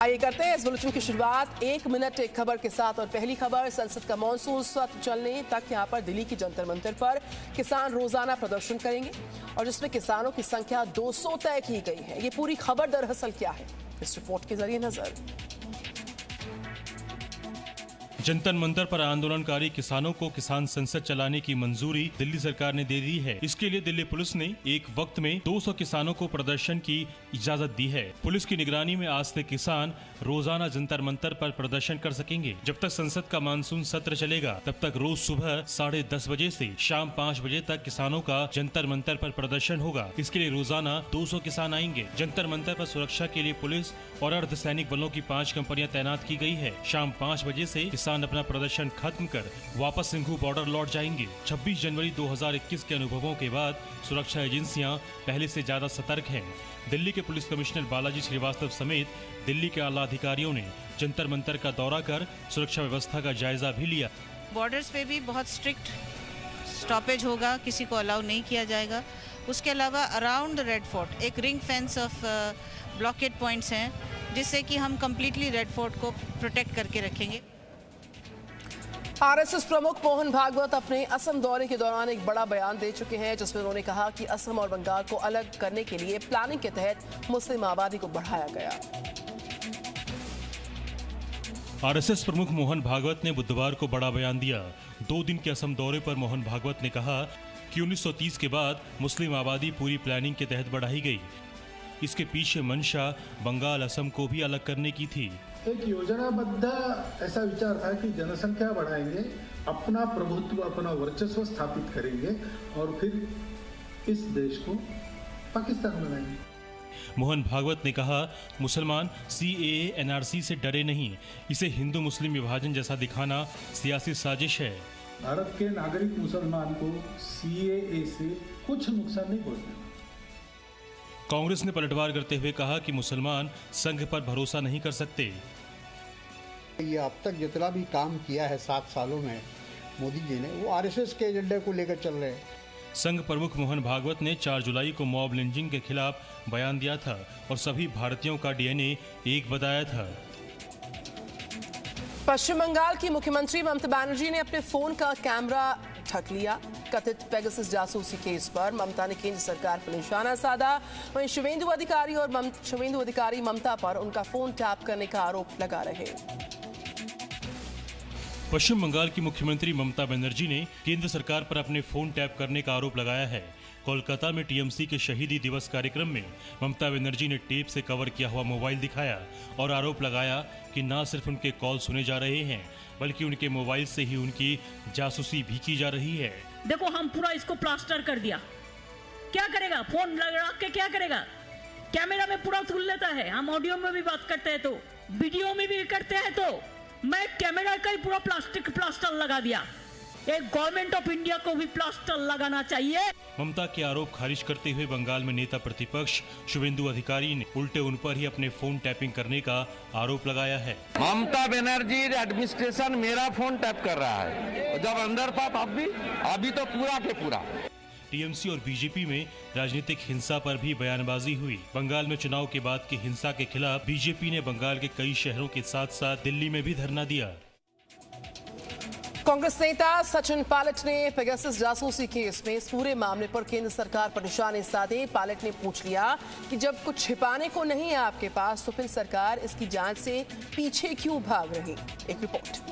आइए करते हैं इस बुलेटिन की शुरुआत 1 मिनट एक खबर के साथ। और पहली खबर, संसद का मानसून सत्र चलने तक यहां पर दिल्ली की जंतर मंतर पर किसान रोजाना प्रदर्शन करेंगे और जिसमें किसानों की संख्या 200 तय की गई है। ये पूरी खबर दरअसल क्या है, इस रिपोर्ट के जरिए नजर। जंतर मंतर पर आंदोलनकारी किसानों को किसान संसद चलाने की मंजूरी दिल्ली सरकार ने दे दी है। इसके लिए दिल्ली पुलिस ने एक वक्त में 200 किसानों को प्रदर्शन की इजाजत दी है। पुलिस की निगरानी में आज से किसान रोजाना जंतर मंतर पर प्रदर्शन कर सकेंगे। जब तक संसद का मानसून सत्र चलेगा तब तक रोज सुबह 10:30 बजे से शाम 5 बजे तक किसानों का जंतर मंतर पर प्रदर्शन होगा। इसके लिए रोजाना 200 किसान आएंगे। जंतर मंतर पर सुरक्षा के लिए पुलिस और अर्धसैनिक बलों की 5 कंपनियां तैनात की गई है। शाम 5 बजे से किसान अपना प्रदर्शन खत्म कर वापस सिंघू बॉर्डर लौट जाएंगे। 26 जनवरी 2021 के अनुभवों के बाद सुरक्षा एजेंसियां पहले से ज्यादा सतर्क हैं। दिल्ली के पुलिस कमिश्नर बालाजी श्रीवास्तव समेत दिल्ली के आला अधिकारियों ने जंतर मंतर का दौरा कर सुरक्षा व्यवस्था का जायजा भी लिया। बॉर्डर्स पे भी बहुत स्ट्रिक्ट स्टॉपेज होगा, किसी को अलाउ नहीं किया जाएगा। उसके अलावा अराउंड द रेड फोर्ट एक ring fence of blockade points हैं, जिससे कि हम कंप्लीटली रेड फोर्ट को प्रोटेक्ट करके रखेंगे। आरएसएस प्रमुख मोहन भागवत अपने असम दौरे के दौरान एक बड़ा बयान दे चुके हैं, जिसमें उन्होंने कहा कि असम और बंगाल को अलग करने के लिए प्लानिंग के तहत मुस्लिम आबादी को बढ़ाया गया। आरएसएस प्रमुख मोहन भागवत ने बुधवार को बड़ा बयान दिया। 2 दिन के असम दौरे पर मोहन भागवत ने कहा कि 1930 के बाद मुस्लिम आबादी पूरी प्लानिंग के तहत बढ़ाई गई। इसके पीछे मंशा बंगाल असम को भी अलग करने की थी। एक योजनाबद्ध ऐसा विचार था कि जनसंख्या बढ़ाएंगे, अपना प्रभुत्व अपना वर्चस्व स्थापित करेंगे और फिर इस देश को पाकिस्तान बनाएंगे। मोहन भागवत ने कहा, मुसलमान CAA NRC से डरे नहीं, इसे हिंदू मुस्लिम विभाजन जैसा दिखाना सियासी साजिश है। भारत के नागरिक मुसलमान को CAA से कुछ नुकसान नहीं पहुंचेगा। कांग्रेस ने पलटवार करते हुए कहा कि मुसलमान संघ पर भरोसा नहीं कर सकते। ये अब तक जितना भी काम किया है 7 सालों में मोदी जी ने, वो आरएसएस के एजेंडे को लेकर चल रहे हैं। संघ प्रमुख मोहन भागवत ने 4 जुलाई को मॉब लिंचिंग के खिलाफ बयान दिया था और सभी भारतीयों का DNA एक बताया था। पश्चिम बंगाल की मुख्यमंत्री ममता बनर्जी ने अपने फोन का कैमरा ढक लिया। कथित पेगासस जासूसी केस पर ममता ने केंद्र सरकार पर निशाना साधा। वहीं शुवेंदु अधिकारी ममता पर उनका फोन टैप करने का आरोप लगा रहे। पश्चिम बंगाल की मुख्यमंत्री ममता बनर्जी ने केंद्र सरकार पर अपने फोन टैप करने का आरोप लगाया है। कोलकाता में TMC के शहीदी दिवस कार्यक्रम में ममता बनर्जी ने टेप से कवर किया हुआ मोबाइल दिखाया और आरोप लगाया कि न सिर्फ उनके कॉल सुने जा रहे हैं, बल्कि उनके मोबाइल से ही उनकी जासूसी भी की जा रही है। देखो, हम पूरा इसको प्लास्टर कर दिया। क्या करेगा? फोन लगा के क्या करेगा? कैमरा में पूरा खुल लेता है। हम ऑडियो में भी बात करते हैं, तो वीडियो में भी करते हैं, तो मैं कैमरा का ही पूरा प्लास्टर लगा दिया। एक गवर्नमेंट ऑफ इंडिया को भी प्लास्टर लगाना चाहिए। ममता के आरोप खारिज करते हुए बंगाल में नेता प्रतिपक्ष शुवेंदु अधिकारी ने उल्टे उन पर ही अपने फोन टैपिंग करने का आरोप लगाया है। ममता बनर्जी एडमिनिस्ट्रेशन मेरा फोन टैप कर रहा है, जब अंदर था तब भी, अभी तो पूरा के पूरा। TMC और BJP में राजनीतिक हिंसा पर भी बयानबाजी हुई। बंगाल में चुनाव के बाद की हिंसा के खिलाफ BJP ने बंगाल के कई शहरों के साथ साथ दिल्ली में भी धरना दिया। कांग्रेस नेता सचिन पायलट ने पेगासस जासूसी केस में इस पूरे मामले पर केंद्र सरकार पर निशाने साधे। पायलट ने पूछ लिया कि जब कुछ छिपाने को नहीं है आपके पास, तो फिर सरकार इसकी जांच से पीछे क्यों भाग रही। एक रिपोर्ट।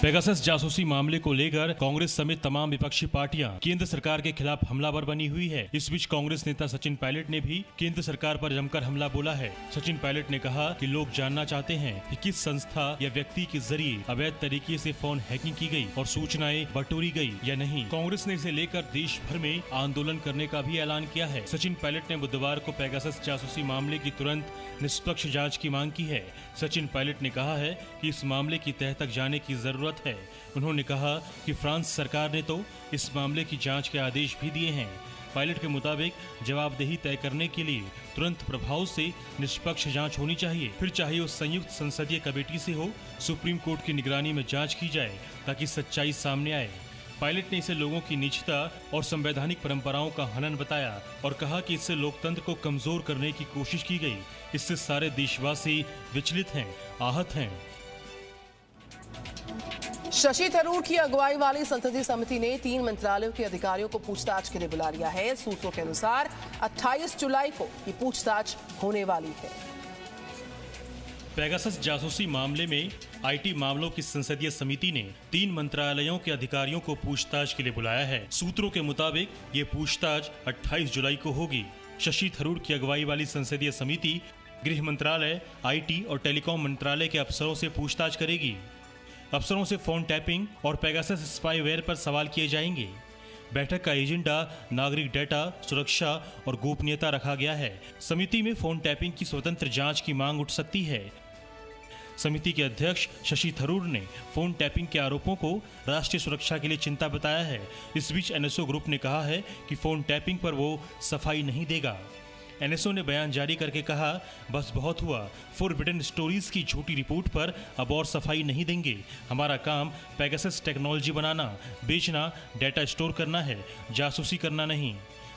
पेगासस जासूसी मामले को लेकर कांग्रेस समेत तमाम विपक्षी पार्टियां केंद्र सरकार के खिलाफ हमलावर बनी हुई है। इस बीच कांग्रेस नेता सचिन पायलट ने भी केंद्र सरकार पर जमकर हमला बोला है। सचिन पायलट ने कहा कि लोग जानना चाहते हैं कि किस संस्था या व्यक्ति के जरिए अवैध तरीके से फोन हैकिंग की गई और सूचनाएं बटोरी गई या नहीं। कांग्रेस ने इसे लेकर देश भर में आंदोलन करने का भी ऐलान किया है। सचिन पायलट ने बुधवार को पेगासस जासूसी मामले की तुरंत निष्पक्ष जाँच की मांग की है। सचिन पायलट ने कहा है कि इस मामले की तह तक जाने की जरूरत है। उन्होंने कहा कि फ्रांस सरकार ने तो इस मामले की जांच के आदेश भी दिए हैं। पायलट के मुताबिक जवाबदेही तय करने के लिए तुरंत प्रभाव से निष्पक्ष जांच होनी चाहिए, फिर चाहे वो संयुक्त संसदीय कमेटी से हो, सुप्रीम कोर्ट की निगरानी में जांच की जाए ताकि सच्चाई सामने आए। पायलट ने इसे लोगों की निजता और संवैधानिक परंपराओं का हनन बताया और कहा कि इससे लोकतंत्र को कमजोर करने की कोशिश की गई। इससे सारे देशवासी विचलित हैं, आहत हैं। शशि थरूर की अगुवाई वाली संसदीय समिति ने 3 मंत्रालयों के अधिकारियों को पूछताछ के लिए बुला लिया है। सूत्रों के अनुसार 28 जुलाई को ये पूछताछ होने वाली है। पेगासस जासूसी मामले में आईटी मामलों की संसदीय समिति ने 3 मंत्रालयों के अधिकारियों को पूछताछ के लिए बुलाया है। सूत्रों के मुताबिक ये पूछताछ 28 जुलाई को होगी। शशि थरूर की अगुवाई वाली संसदीय समिति गृह मंत्रालय, आईटी और टेलीकॉम मंत्रालय के अफसरों से पूछताछ करेगी। अफसरों से फोन टैपिंग और पेगासस स्पाईवेयर पर सवाल किए जाएंगे। बैठक का एजेंडा नागरिक डेटा सुरक्षा और गोपनीयता रखा गया है। समिति में फोन टैपिंग की स्वतंत्र जांच की मांग उठ सकती है। समिति के अध्यक्ष शशि थरूर ने फोन टैपिंग के आरोपों को राष्ट्रीय सुरक्षा के लिए चिंता बताया है। इस बीच एनएसओ ग्रुप ने कहा है कि फोन टैपिंग पर वो सफाई नहीं देगा। एनएसओ ने बयान जारी करके कहा, बस बहुत हुआ, फॉरबिडन स्टोरीज की झूठी रिपोर्ट पर अब और सफाई नहीं देंगे। हमारा काम पेगासस टेक्नोलॉजी बनाना, बेचना, डेटा स्टोर करना है, जासूसी करना नहीं।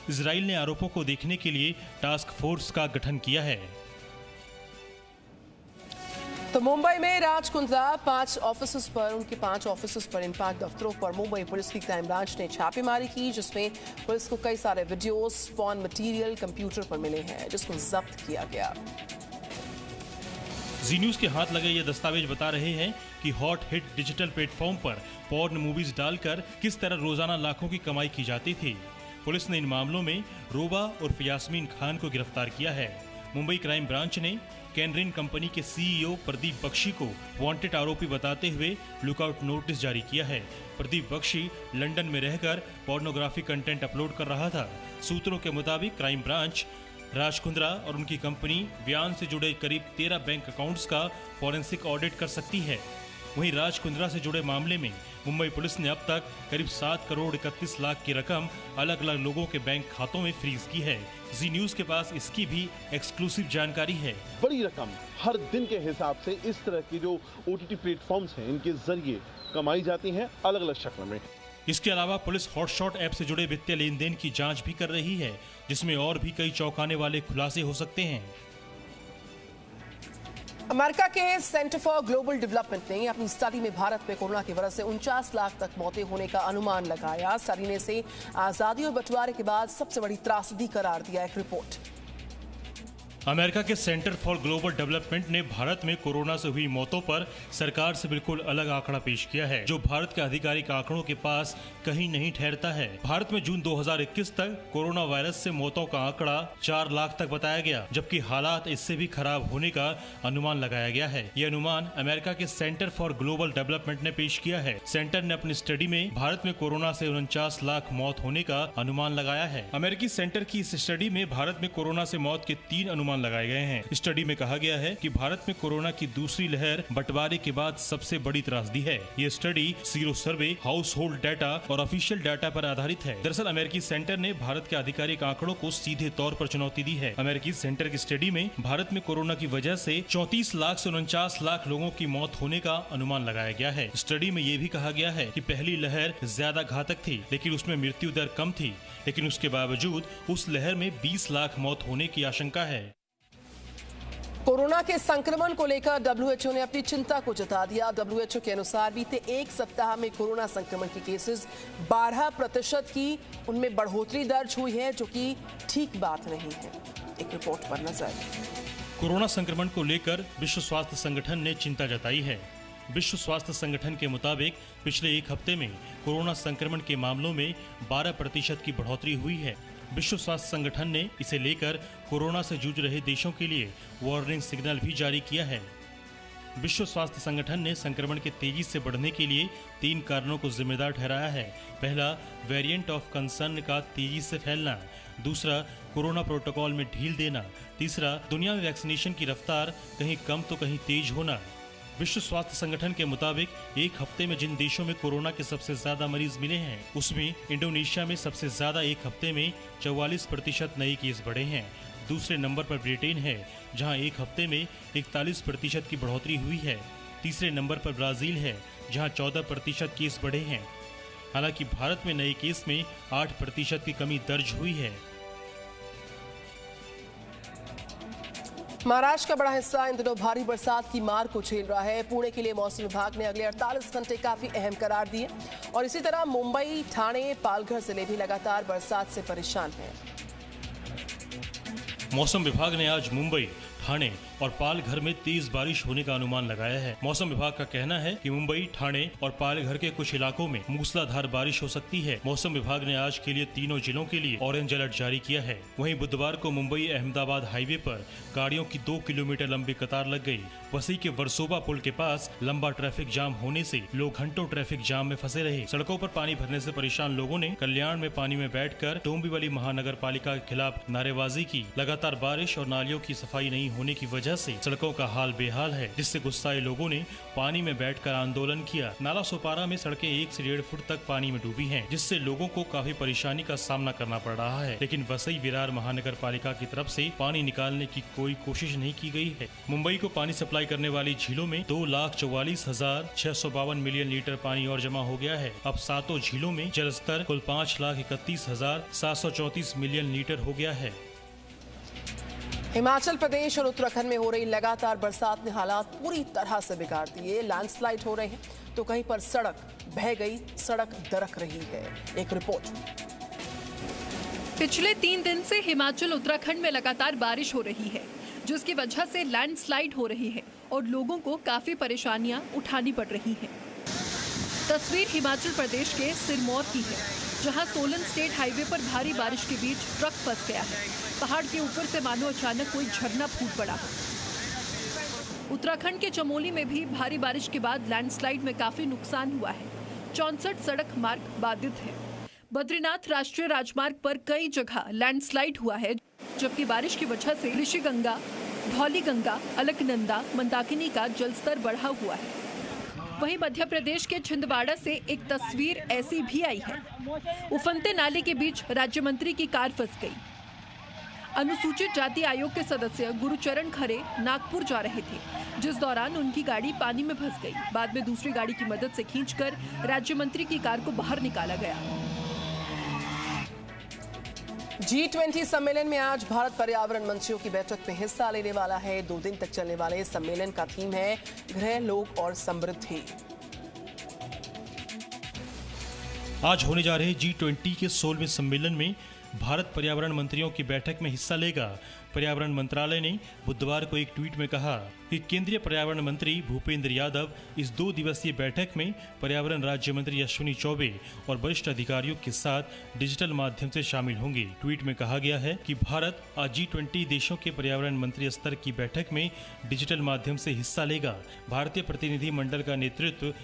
इजराइल ने आरोपों को देखने के लिए टास्क फोर्स का गठन किया है। तो मुंबई में राज कुंद्रा 5 ऑफिसर्स पर, उनके 5 ऑफिसर्स पर, इन 5 दफ्तरों पर मुंबई पुलिस की क्राइम ब्रांच ने छापेमारी की, जिसमें पुलिस को कई सारे वीडियोस, पॉर्न मटेरियल कंप्यूटर पर मिले हैं, जिसको जब्त किया गया। जी न्यूज के हाथ लगे ये दस्तावेज बता रहे हैं कि हॉट हिट डिजिटल प्लेटफॉर्म पर पॉर्न मूवीज डालकर किस तरह रोजाना लाखों की कमाई की जाती थी। पुलिस ने इन मामलों में रोबा उर्फ यास्मीन खान को गिरफ्तार किया है। मुंबई क्राइम ब्रांच ने कैनरिन कंपनी के सीईओ प्रदीप बख्शी को वांटेड आरोपी बताते हुए लुकआउट नोटिस जारी किया है। प्रदीप बख्शी लंदन में रहकर पोर्नोग्राफी कंटेंट अपलोड कर रहा था। सूत्रों के मुताबिक क्राइम ब्रांच राज कुंद्रा और उनकी कंपनी व्यान से जुड़े करीब 13 बैंक अकाउंट्स का फॉरेंसिक ऑडिट कर सकती है। वहीं राज कुंद्रा से जुड़े मामले में मुंबई पुलिस ने अब तक करीब 7 करोड़ 31 लाख की रकम अलग अलग लोगों के बैंक खातों में फ्रीज की है। जी न्यूज के पास इसकी भी एक्सक्लूसिव जानकारी है। बड़ी रकम हर दिन के हिसाब से इस तरह की जो ओटीटी प्लेटफॉर्म्स हैं, इनके जरिए कमाई जाती हैं अलग अलग शक्ल में। इसके अलावा पुलिस हॉटशॉट ऐप से जुड़े वित्तीय लेन देन की जांच भी कर रही है, जिसमें और भी कई चौंकाने वाले खुलासे हो सकते हैं। अमेरिका के सेंटर फॉर ग्लोबल डेवलपमेंट ने अपनी स्टडी में भारत में कोरोना की वजह से 49 लाख तक मौतें होने का अनुमान लगाया। स्टडी ने इसे आजादी और बंटवारे के बाद सबसे बड़ी त्रासदी करार दिया। एक रिपोर्ट। अमेरिका के सेंटर फॉर ग्लोबल डेवलपमेंट ने भारत में कोरोना से हुई मौतों पर सरकार से बिल्कुल अलग आंकड़ा पेश किया है, जो भारत के आधिकारिक आंकड़ों के पास कहीं नहीं ठहरता है। भारत में जून 2021 तक कोरोना वायरस से मौतों का आंकड़ा 4 लाख तक बताया गया, जबकि हालात इससे भी खराब होने का अनुमान लगाया गया है। ये अनुमान अमेरिका के सेंटर फॉर ग्लोबल डेवलपमेंट ने पेश किया है। सेंटर ने अपनी स्टडी में भारत में कोरोना से 49 लाख मौत होने का अनुमान लगाया है। अमेरिकी सेंटर की इस स्टडी में भारत में कोरोना से मौत के 3 अनुमान लगाए गए हैं। स्टडी में कहा गया है कि भारत में कोरोना की दूसरी लहर बंटवारे के बाद सबसे बड़ी त्रासदी है। ये study sero survey, household data और ऑफिशियल डाटा पर आधारित है। दरअसल अमेरिकी सेंटर ने भारत के आधिकारिक आंकड़ों को सीधे तौर पर चुनौती दी है। अमेरिकी सेंटर की स्टडी में भारत में कोरोना की वजह से 34 लाख से 49 लाख लोगों की मौत होने का अनुमान लगाया गया है। स्टडी में ये भी कहा गया है कि पहली लहर ज्यादा घातक थी, लेकिन उसमें मृत्यु दर कम थी, लेकिन उसके बावजूद उस लहर में 20 लाख मौत होने की आशंका है। कोरोना के संक्रमण को लेकर WHO ने अपनी चिंता को जता दिया। WHO के अनुसार बीते 1 सप्ताह में कोरोना संक्रमण के केसेस 12% की उनमें बढ़ोतरी दर्ज हुई है, जो कि ठीक बात नहीं है। एक रिपोर्ट पर नजर। कोरोना संक्रमण को लेकर विश्व स्वास्थ्य संगठन ने चिंता जताई है। विश्व स्वास्थ्य संगठन के मुताबिक पिछले 1 हफ्ते में कोरोना संक्रमण के मामलों में 12% की बढ़ोतरी हुई है। विश्व स्वास्थ्य संगठन ने इसे लेकर कोरोना से जूझ रहे देशों के लिए वार्निंग सिग्नल भी जारी किया है। विश्व स्वास्थ्य संगठन ने संक्रमण के तेजी से बढ़ने के लिए 3 कारणों को जिम्मेदार ठहराया है। पहला, वेरिएंट ऑफ कंसर्न का तेजी से फैलना। दूसरा, कोरोना प्रोटोकॉल में ढील देना। तीसरा, दुनिया में वैक्सीनेशन की रफ्तार कहीं कम तो कहीं तेज होना। विश्व स्वास्थ्य संगठन के मुताबिक 1 हफ्ते में जिन देशों में कोरोना के सबसे ज्यादा मरीज मिले हैं, उसमें इंडोनेशिया में सबसे ज्यादा 1 हफ्ते में 44% नए केस बढ़े हैं। दूसरे नंबर पर ब्रिटेन है, जहां 1 हफ्ते में 41% की बढ़ोतरी हुई है। तीसरे नंबर पर ब्राजील है, जहां 14% केस बढ़े हैं। हालांकि भारत में नए केस में 8% की कमी दर्ज हुई है। महाराष्ट्र का बड़ा हिस्सा इन दिनों भारी बरसात की मार को झेल रहा है। पुणे के लिए मौसम विभाग ने अगले 48 घंटे काफी अहम करार दिए और इसी तरह मुंबई, ठाणे, पालघर जिले भी लगातार बरसात से परेशान हैं। मौसम विभाग ने आज मुंबई, ठाणे और पालघर में तेज बारिश होने का अनुमान लगाया है। मौसम विभाग का कहना है कि मुंबई, ठाणे और पालघर के कुछ इलाकों में मूसलाधार बारिश हो सकती है। मौसम विभाग ने आज के लिए तीनों जिलों के लिए ऑरेंज अलर्ट जारी किया है। वहीं बुधवार को मुंबई अहमदाबाद हाईवे पर गाड़ियों की 2 किलोमीटर लंबी कतार लग गई। वसई के वर्सोवा पुल के पास लंबा ट्रैफिक जाम होने से लोग घंटों ट्रैफिक जाम में फंसे रहे। सड़कों पर पानी भरने से परेशान लोगों ने कल्याण में पानी में बैठकर डोंबिवली महानगर पालिका के खिलाफ नारेबाजी की। लगातार बारिश और नालियों की सफाई नहीं होने की वजह से सड़कों का हाल बेहाल है, जिससे गुस्साए लोगों ने पानी में बैठकर आंदोलन किया। नाला सोपारा में सड़कें 1 से 1.5 फुट तक पानी में डूबी हैं, जिससे लोगों को काफी परेशानी का सामना करना पड़ रहा है। लेकिन वसई विरार महानगर पालिका की तरफ से पानी निकालने की कोई कोशिश नहीं की गई है। मुंबई को पानी सप्लाई करने वाली झीलों में 2,44,652 मिलियन लीटर पानी और जमा हो गया है। अब 7 झीलों में जल स्तर कुल 5,31,734 मिलियन लीटर हो गया है। हिमाचल प्रदेश और उत्तराखंड में हो रही लगातार बरसात ने हालात पूरी तरह से बिगाड़ दिए। लैंडस्लाइड हो रहे हैं तो कहीं पर सड़क बह गई, सड़क दरक रही है। एक रिपोर्ट। पिछले 3 दिन से हिमाचल उत्तराखंड में लगातार बारिश हो रही है, जिसकी वजह से लैंडस्लाइड हो रही है और लोगों को काफी परेशानियां उठानी पड़ रही हैं। तस्वीर हिमाचल प्रदेश के सिरमौर की है, जहां सोलन स्टेट हाईवे पर भारी बारिश के बीच ट्रक फंस गया है। पहाड़ के ऊपर से मानो अचानक कोई झरना फूट पड़ा हो। उत्तराखंड के चमोली में भी भारी बारिश के बाद लैंडस्लाइड में काफी नुकसान हुआ है। 64 सड़क मार्ग बाधित है। बद्रीनाथ राष्ट्रीय राजमार्ग पर कई जगह लैंडस्लाइड हुआ है, जबकि बारिश की वजह से ऋषिगंगा, धौलीगंगा, अलकनंदा, मंदाकिनी का जलस्तर बढ़ा हुआ है। वहीं मध्य प्रदेश के छिंदवाड़ा से एक तस्वीर ऐसी भी आई है। उफनते नाले के बीच राज्य मंत्री की कार फंस गई। अनुसूचित जाति आयोग के सदस्य गुरुचरण खरे नागपुर जा रहे थे, जिस दौरान उनकी गाड़ी पानी में फंस गई। बाद में दूसरी गाड़ी की मदद से खींचकर राज्य मंत्री की कार को बाहर निकाला गया। G20 सम्मेलन में आज भारत पर्यावरण मंत्रियों की बैठक में हिस्सा लेने वाला है। 2 दिन तक चलने वाले इस सम्मेलन का थीम है गृह, लोक और समृद्धि। आज होने जा रहे G20 के 16वें सम्मेलन में भारत पर्यावरण मंत्रियों की बैठक में हिस्सा लेगा। पर्यावरण मंत्रालय ने बुधवार को एक ट्वीट में कहा कि केंद्रीय पर्यावरण मंत्री भूपेंद्र यादव इस 2 दिवसीय बैठक में पर्यावरण राज्य मंत्री अश्विनी चौबे और वरिष्ठ अधिकारियों के साथ डिजिटल माध्यम से शामिल होंगे। ट्वीट में कहा गया है कि भारत आज G20 देशों के पर्यावरण मंत्री स्तर की बैठक में डिजिटल माध्यम से हिस्सा लेगा। भारतीय प्रतिनिधि मंडल का नेतृत्व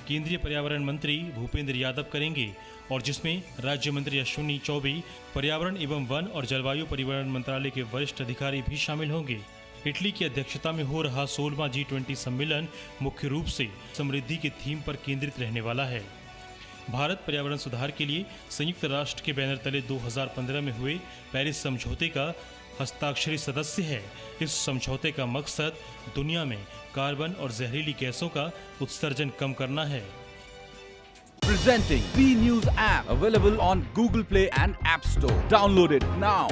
केंद्रीय पर्यावरण मंत्री भूपेंद्र यादव करेंगे और जिसमें राज्य मंत्री अश्विनी चौबे, पर्यावरण एवं वन और जलवायु परिवर्तन मंत्रालय के वरिष्ठ अधिकारी भी शामिल होंगे। इटली की अध्यक्षता में हो रहा 16वां G20 सम्मेलन मुख्य रूप से समृद्धि के थीम पर केंद्रित रहने वाला है। भारत पर्यावरण सुधार के लिए संयुक्त राष्ट्र के बैनर तले 2015 में हुए पेरिस समझौते का हस्ताक्षरी सदस्य है। इस समझौते का मकसद दुनिया में कार्बन और जहरीली गैसों का उत्सर्जन कम करना है। Presenting B News app, available on Google Play and App Store. Download it now.